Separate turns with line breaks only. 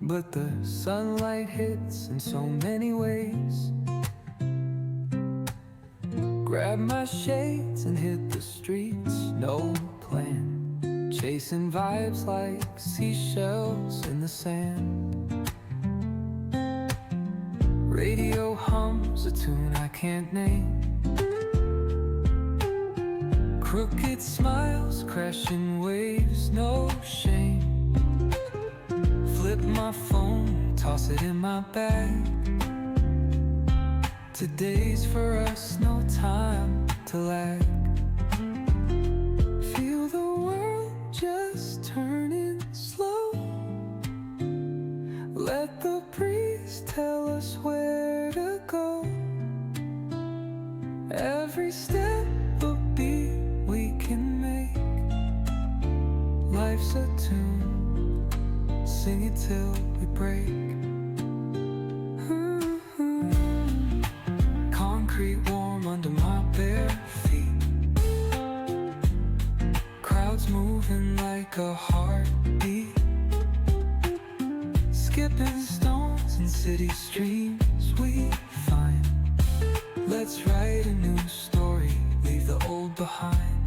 but the sunlight hits in so many ways. Grab my shades and hit the streets, no plan, chasing vibes like seashells in the sand. Radio hums a tune I can't name. Crooked smiles, crashing waves, no shame. Flip my phone, toss it in my bag. Today's for us, no time to lag. Feel the world just turning slow. Let the breeze tell us where to go. Every step a beat we can make. Life's a tune, sing it till we break. Concrete warm under my bare feet. Crowds moving like a heartbeat. Skipping stones in city streams we find. Let's write a new story, leave the old behind.